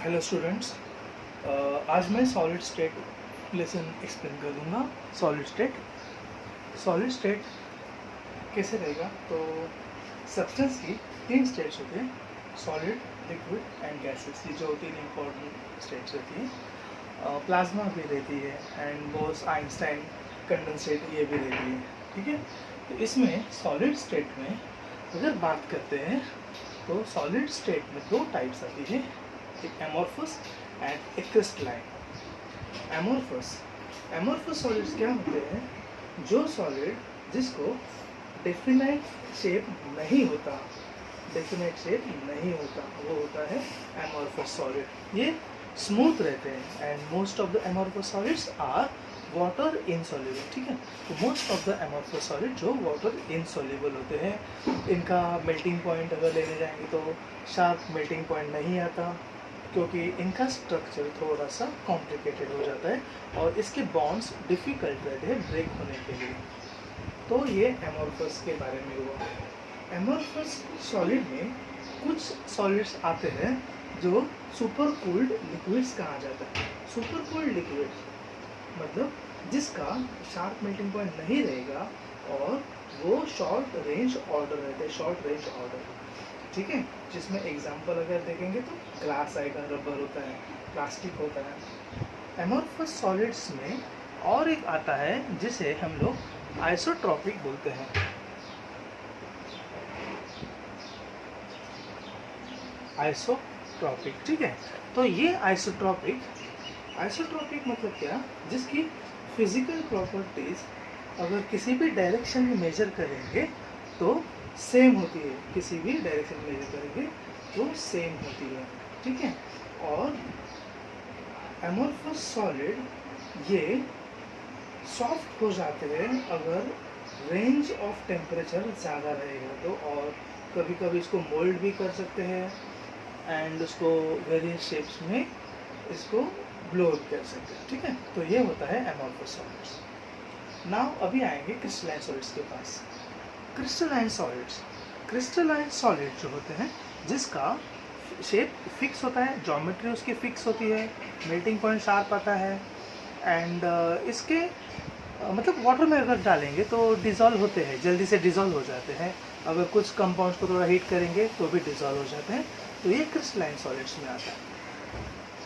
Hello students, आज मैं solid state lesson explain कर दूंगा। सॉलिड स्टेट कैसे रहेगा? तो सब्सटेंस की तीन स्टेट्स होते हैं, सॉलिड, लिक्विड एंड गैसेस। ये जो तीन इंपॉर्टेंट स्टेट्स रहती हैं। प्लाज्मा भी रहती है एंड बोस आइंस्टाइन कंडेंसेट ये भी रहती है। ठीक है, तो इसमें सॉलिड स्टेट में अगर बात करते हैं तो सॉलिड स्टेट में दो टाइप्स आती है, एक एमोर्फस एंड एक क्रिस्टलाइन। एमोर्फस सॉलिड्स क्या होते हैं? जो सॉलिड जिसको डेफिनाइट शेप नहीं होता, वो होता है एमोर्फस सॉलिड। ये स्मूथ रहते हैं and most of the amorphous solids are water insoluble. ठीक है, तो most of the amorphous solid जो वाटर इनसॉल्युबल होते हैं, इनका मेल्टिंग पॉइंट अगर लेने जाएंगे तो शार्प मेल्टिंग पॉइंट नहीं आता, क्योंकि इनका स्ट्रक्चर थोड़ा सा कॉम्प्लिकेटेड हो जाता है और इसके बॉन्ड्स डिफ़िकल्ट रहते हैं ब्रेक होने के लिए। तो ये एमोर्फस के बारे में हुआ। एमोर्फस सॉलिड में कुछ सॉलिड्स आते हैं जो सुपर कूल्ड लिक्विड्स कहा जाता है। सुपर कूल्ड लिक्विड्स मतलब जिसका शार्प मेल्टिंग पॉइंट नहीं रहेगा और वो शॉर्ट रेंज ऑर्डर रहते हैं, ठीक है, जिसमें एग्जांपल अगर देखेंगे तो ग्लास आएगा, रबर होता है, प्लास्टिक होता है। एमोर्फस सॉलिड्स में और एक आता है जिसे हम लोग आइसोट्रॉपिक बोलते हैं। आइसोट्रॉपिक, ठीक है, तो ये आइसोट्रॉपिक मतलब क्या? जिसकी फिजिकल प्रॉपर्टीज अगर किसी भी डायरेक्शन में मेजर करेंगे तो सेम होती है, किसी भी डायरेक्शन में मेजर करेंगे तो सेम होती है। ठीक है, और एमोर्फस सॉलिड ये सॉफ्ट हो जाते हैं अगर रेंज ऑफ टेम्परेचर ज़्यादा रहेगा तो, और कभी कभी इसको मोल्ड भी कर सकते हैं एंड उसको वेरियस शेप्स में इसको ब्लो कर सकते हैं। ठीक है, तो ये होता है एमोर्फस सॉलिड्स। नाउ अभी आएंगे क्रिस्टलाइन सॉलिड्स के पास। क्रिस्टलाइन सॉलिड जो होते हैं जिसका शेप फिक्स होता है, ज्योमेट्री उसकी फिक्स होती है, मेल्टिंग पॉइंट शार्प आता है एंड इसके मतलब वाटर में अगर डालेंगे तो डिज़ोल्व होते हैं, जल्दी से डिज़ोल्व हो जाते हैं। अगर कुछ कंपाउंड्स को थोड़ा हीट करेंगे तो भी डिज़ोल्व हो जाते हैं। तो ये क्रिस्टलाइन सॉलिड्स में आता है।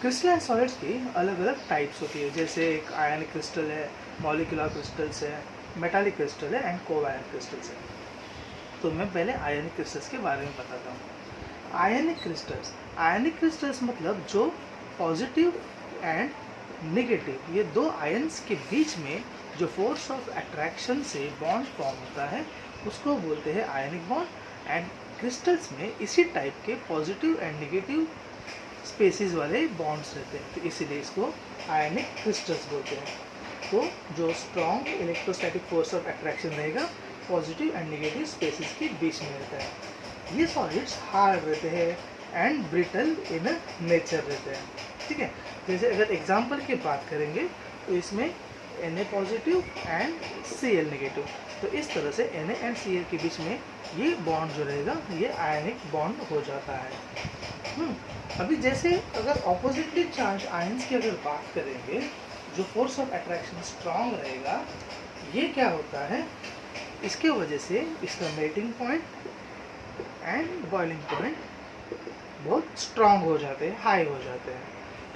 क्रिस्टलाइन सॉलिड्स की अलग अलग टाइप्स होती है, जैसे एक आयनिक क्रिस्टल है, मॉलिक्यूलर क्रिस्टल्स है, मेटालिक क्रिस्टल है एंड कोवैलेंट क्रिस्टल्स है। तो मैं पहले आयनिक क्रिस्टल्स के बारे में बताता हूँ। आयनिक क्रिस्टल्स मतलब जो पॉजिटिव एंड नेगेटिव, ये दो आयन्स के बीच में जो फोर्स ऑफ अट्रैक्शन से बॉन्ड फॉर्म होता है उसको बोलते हैं आयनिक बॉन्ड। एंड क्रिस्टल्स में इसी टाइप के पॉजिटिव एंड नेगेटिव स्पेसिस वाले बॉन्ड्स रहते हैं, तो इसीलिए इसको आयनिक क्रिस्टल्स बोलते हैं। तो जो strong electrostatic force of attraction रहेगा पॉजिटिव एंड नेगेटिव स्पेसिस के बीच में रहता है। ये सॉलिड्स हार्ड रहते हैं एंड ब्रिटल इन नेचर रहते हैं। ठीक है, जैसे अगर एग्जांपल की बात करेंगे तो इसमें Na positive and Cl negative, तो इस तरह से Na एंड Cl के बीच में ये बॉन्ड जो रहेगा ये आयनिक बॉन्ड हो जाता है। अभी जैसे अगर ऑपोजिटली चार्ज आयंस की अगर बात करेंगे, जो फोर्स ऑफ अट्रैक्शन स्ट्रॉन्ग रहेगा, ये क्या होता है, इसके वजह से इसका melting point and boiling point बहुत स्ट्रॉन्ग हो जाते हैं, हाई हो जाते हैं।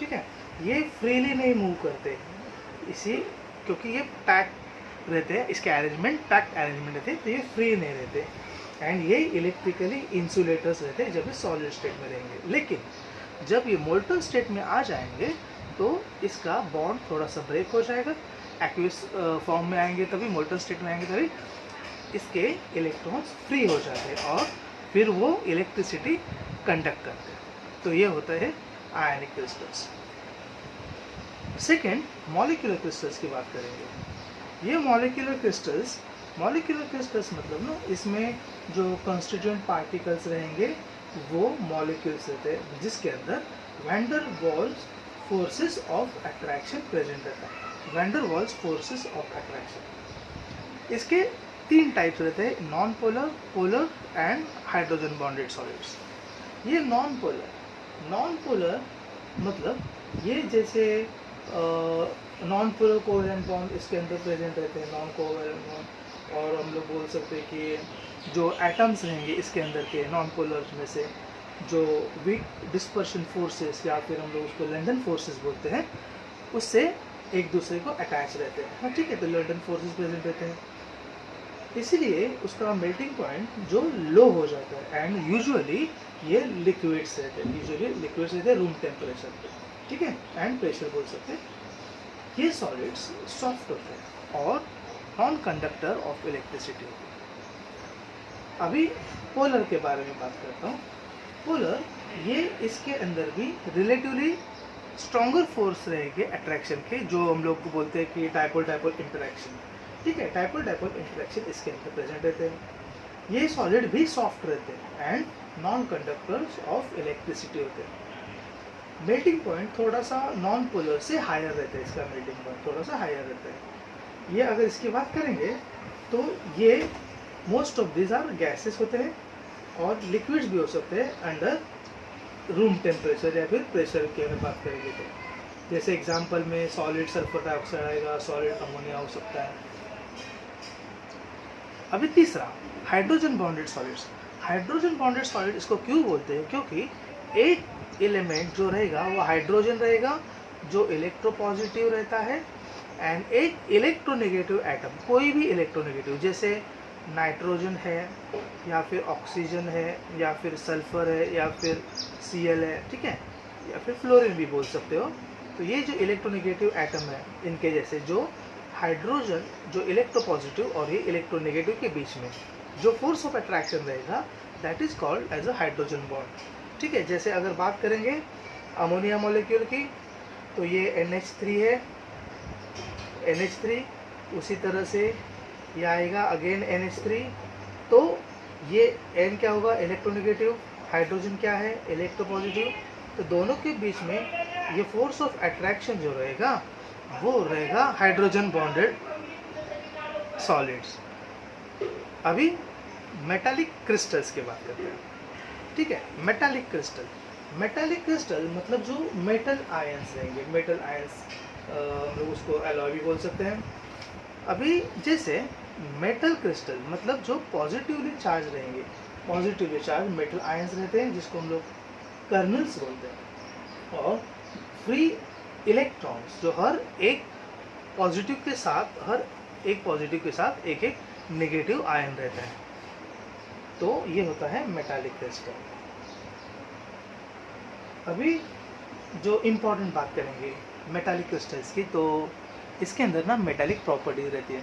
ठीक है, ये फ्रीली नहीं मूव करते इसी, क्योंकि ये पैक रहते हैं, इसके अरेंजमेंट पैक्ड अरेंजमेंट रहते हैं, तो ये फ्री नहीं रहते एंड ये इलेक्ट्रिकली इंसुलेटर्स रहते हैं जब ये सॉलिड स्टेट में रहेंगे। लेकिन जब ये मोल्टन स्टेट में आ जाएंगे तो इसका बॉन्ड थोड़ा सा ब्रेक हो जाएगा, एक्वियस फॉर्म में आएंगे तभी, मोल्टन स्टेट में आएंगे तभी इसके इलेक्ट्रॉन्स फ्री हो जाते हैं और फिर वो इलेक्ट्रिसिटी कंडक्ट करते हैं। तो ये होता है आयनिक क्रिस्टल्स। सेकेंड, मॉलिक्यूलर क्रिस्टल्स की बात करेंगे। ये मॉलिक्यूलर क्रिस्टल्स मतलब ना, इसमें जो कंस्टिट्यूएंट पार्टिकल्स रहेंगे वो मॉलिक्यूल्स रहते हैं जिसके अंदर van der Waals forces of attraction present रहता है। Van der Waals forces of attraction, इसके तीन टाइप्स रहते हैं, non polar, polar and hydrogen bonded solids. ये नॉन पोलर मतलब ये जैसे नॉन पोलर कोवेलेंट बॉन्ड इसके अंदर प्रेजेंट रहते हैं, नॉन कोवेलेंट बॉन्ड। और हम लोग बोल सकते हैं कि जो एटम्स रहेंगे इसके अंदर के नॉन पोलर में से, जो वीक डिस्पर्शन फोर्सेस या फिर हम लोग उसको लंडन फोर्सेस बोलते हैं, उससे एक दूसरे को अटैच रहते हैं। हाँ ठीक है, तो लंडन फोर्सेस प्रेजेंट रहते हैं, इसीलिए उसका मेल्टिंग पॉइंट जो लो हो जाता है। एंड यूजुअली ये लिक्विड्स रहते हैं रूम टेम्परेचर पे, ठीक है, एंड प्रेशर बोल सकते हैं। ये सॉलिड्स सॉफ्ट होते हैं और नॉन कंडक्टर ऑफ इलेक्ट्रिसिटी होते हैं। अभी पोलर के बारे में बात करता हूँ। पोलर ये इसके अंदर भी रिलेटिवली स्ट्रॉन्गर फोर्स रहेंगे अट्रैक्शन के, जो हम लोग को बोलते हैं कि डायपोल इंटरेक्शन, ठीक है, डायपोल इंटरेक्शन इसके अंदर प्रेजेंट रहते हैं। ये सॉलिड भी सॉफ्ट रहते हैं and non conductors of electricity होते हैं। मेल्टिंग पॉइंट थोड़ा सा नॉन पोलर से हायर रहता है, इसका मेल्टिंग पॉइंट थोड़ा सा हायर रहता है। ये अगर इसकी बात करेंगे तो ये most of this are gases होते हैं और लिक्विड्स भी हो सकते हैं अंडर रूम टेम्परेचर या फिर प्रेशर की अगर बात करेंगे तो, जैसे एग्जांपल में सॉलिड सल्फर डाइऑक्साइड आएगा, सॉलिड अमोनिया हो सकता है। अभी तीसरा, hydrogen bonded solids. Hydrogen bonded solid इसको क्यों बोलते हैं? क्योंकि एक एलिमेंट जो रहेगा वो हाइड्रोजन रहेगा जो इलेक्ट्रोपॉजिटिव रहता है, एंड एक इलेक्ट्रोनेगेटिव एटम, कोई भी इलेक्ट्रोनेगेटिव, जैसे नाइट्रोजन है या फिर ऑक्सीजन है या फिर सल्फर है या फिर Cl है, ठीक है, या फिर फ्लोरीन भी बोल सकते हो। तो ये जो इलेक्ट्रोनेगेटिव एटम है, इनके जैसे जो हाइड्रोजन जो इलेक्ट्रोपॉजिटिव और ये इलेक्ट्रोनेगेटिव के बीच में जो फोर्स ऑफ अट्रैक्शन रहेगा, that is called as a hydrogen bond, ठीक है। जैसे अगर बात करेंगे अमोनिया मॉलिक्यूल की, तो ये NH3 है, NH3, उसी तरह से ये आएगा अगेन NH3, तो ये N क्या होगा, इलेक्ट्रोनेगेटिव, हाइड्रोजन क्या है, इलेक्ट्रोपॉजिटिव। तो दोनों के बीच में ये फोर्स ऑफ अट्रैक्शन जो रहेगा वो रहेगा हाइड्रोजन बॉन्डेड सॉलिड्स। अभी मेटालिक क्रिस्टल्स की बात करते हैं, ठीक है। मेटालिक क्रिस्टल मतलब जो मेटल आयंस रहेंगे, मेटल आयंस हम लोग उसको एलॉय भी बोल सकते हैं। अभी जैसे मेटल क्रिस्टल मतलब जो पॉजिटिवली चार्ज रहेंगे, पॉजिटिवली चार्ज मेटल आयंस रहते हैं जिसको हम लोग कर्नल्स बोलते हैं, और फ्री इलेक्ट्रॉन्स जो हर एक पॉजिटिव के साथ एक नेगेटिव आयन रहता है, तो ये होता है मेटालिक क्रिस्टल। अभी जो इम्पोर्टेंट बात करेंगे मेटालिक क्रिस्टल्स की, तो इसके अंदर ना मेटालिक प्रॉपर्टीज रहती है।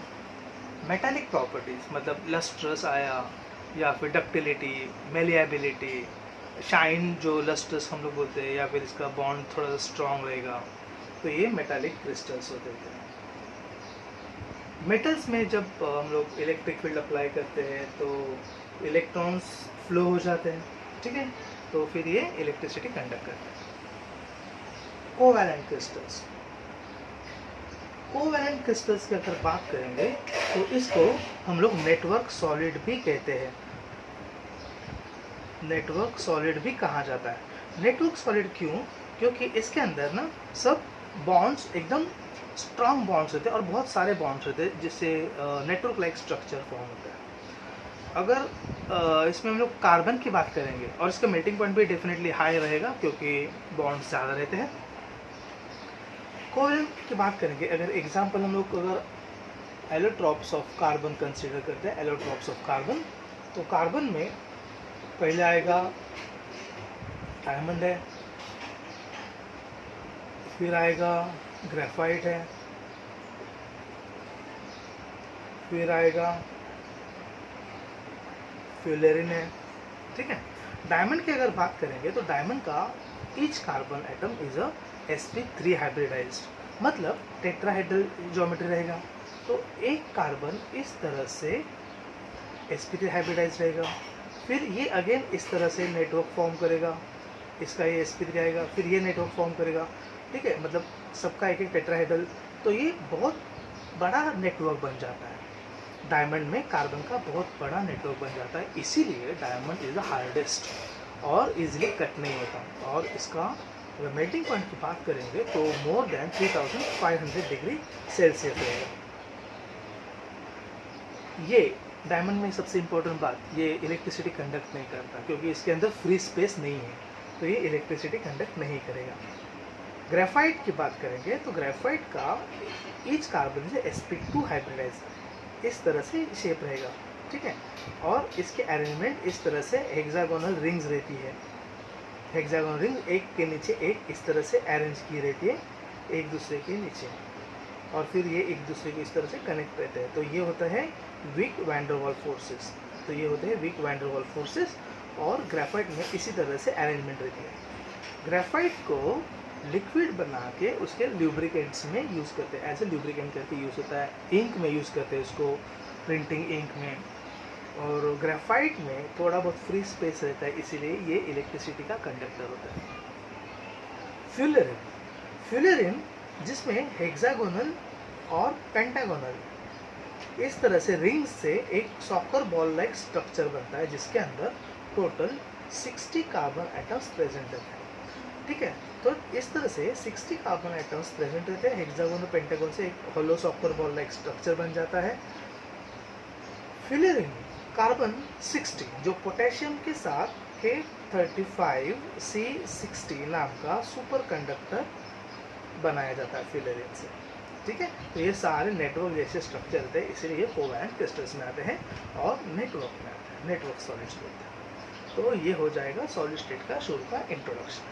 मेटालिक प्रॉपर्टीज मतलब लस्ट्रस आया, या फिर डक्टिलिटी, मेलिएबिलिटी, शाइन जो लस्ट्रस हम लोग बोलते हैं, या फिर इसका बॉन्ड थोड़ा सा स्ट्रॉन्ग रहेगा, तो ये मेटालिक क्रिस्टल्स होते हैं। मेटल्स में जब हम लोग इलेक्ट्रिक फील्ड अप्लाई करते हैं तो इलेक्ट्रॉन्स फ्लो हो जाते हैं, ठीक है, तो फिर ये इलेक्ट्रिसिटी कंडक्ट करते हैं। कोवैलेंट क्रिस्टल्स की अगर बात करेंगे तो इसको हम लोग नेटवर्क सॉलिड भी कहते हैं, नेटवर्क सॉलिड भी कहा जाता है। नेटवर्क सॉलिड क्यों? क्योंकि इसके अंदर ना सब बॉन्ड्स एकदम स्ट्रॉन्ग बॉन्ड्स होते हैं और बहुत सारे बॉन्ड्स होते हैं, जिससे नेटवर्क लाइक स्ट्रक्चर फॉर्म होता है। अगर इसमें हम लोग कार्बन की बात करेंगे, और इसका मेल्टिंग पॉइंट भी डेफिनेटली हाई रहेगा क्योंकि बॉन्ड्स ज़्यादा रहते हैं। कोवैलेंट की बात करेंगे, अगर एग्जांपल हम लोग अगर एलोट्रॉप्स ऑफ कार्बन कंसीडर करते हैं, एलोट्रॉप्स ऑफ कार्बन, तो कार्बन में पहले आएगा डायमंड है, फिर आएगा ग्रेफाइट है, फिर आएगा फ्यूलेरिन है, ठीक है। डायमंड की अगर बात करेंगे तो डायमंड का each carbon atom is a sp3 hybridised, मतलब टेट्राहेड्रल ज्योमेट्री रहेगा। तो एक कार्बन इस तरह से sp3 हाइब्रिडाइज्ड रहेगा, फिर ये अगेन इस तरह से नेटवर्क फॉर्म करेगा, इसका ये sp3 आएगा, फिर ये नेटवर्क फॉर्म करेगा, ठीक है, मतलब सबका एक एक टेट्राहेड्रल। तो ये बहुत बड़ा नेटवर्क बन जाता है, डायमंड में कार्बन का बहुत बड़ा नेटवर्क बन जाता है। इसीलिए डायमंड इज़ द हार्डेस्ट और इजीली कट नहीं होता, और इसका अगर मेल्टिंग पॉइंट की बात करेंगे तो मोर देन 3500 डिग्री सेल्सियस रहेगा। ये डायमंड में सबसे इम्पोर्टेंट बात, ये इलेक्ट्रिसिटी कंडक्ट नहीं करता क्योंकि इसके अंदर फ्री स्पेस नहीं है, तो ये इलेक्ट्रिसिटी कंडक्ट नहीं करेगा। ग्रेफाइट की बात करेंगे तो ग्रेफाइट का ईच कार्बन से sp2 हाइब्रिडाइज इस तरह से शेप रहेगा, ठीक है। और इसके अरेंजमेंट इस तरह से हेक्सागोनल रिंग्स रहती है, हेक्सागोनल रिंग एक के नीचे एक इस तरह से अरेंज की रहती है एक दूसरे के नीचे, और फिर ये एक दूसरे को इस तरह से कनेक्ट रहते हैं। तो ये होता है वीक वैन डर वाल फोर्सेस, तो ये होते हैं वीक वैन डर वाल फोर्सेस, और ग्रेफाइट में इसी तरह से अरेंजमेंट रहती है। ग्रेफाइट को लिक्विड बना के उसके ल्यूब्रिकेंट्स में यूज़ करते हैं, एज ए ल्यूब्रिकेंट करके यूज़ होता है, इंक में यूज़ करते हैं उसको, प्रिंटिंग इंक में। और ग्रेफाइट में थोड़ा बहुत फ्री स्पेस रहता है, इसीलिए ये इलेक्ट्रिसिटी का कंडक्टर होता है। फ्यूलरिन, फ्यूलरिन जिसमें हेक्सागोनल और पेंटागोनल इस तरह से रिंग्स से एक सॉकर बॉल लाइक स्ट्रक्चर बनता है, जिसके अंदर टोटल 60 कार्बन एटम्स प्रेजेंट रहते हैं, ठीक है। तो इस तरह से 60 कार्बन एटम्स प्रेजेंट रहते हैं, हेक्सागोन और पेंटागोन से एक होलो सॉकर बॉल लाइक स्ट्रक्चर बन जाता है। फ्यूलरिन कार्बन 60 जो पोटेशियम के साथ K35C60 नाम का सुपर कंडक्टर बनाया जाता है फ्यूलरिन से, ठीक है। तो ये सारे नेटवर्क जैसे स्ट्रक्चर रहते हैं, इसीलिए ये कोवैलेंट क्रिस्टल्स में आते हैं और नेटवर्क में आते हैं, नेटवर्क सॉलिड स्टेट। तो ये हो जाएगा सॉलिड स्टेट का शुरू का इंट्रोडक्शन।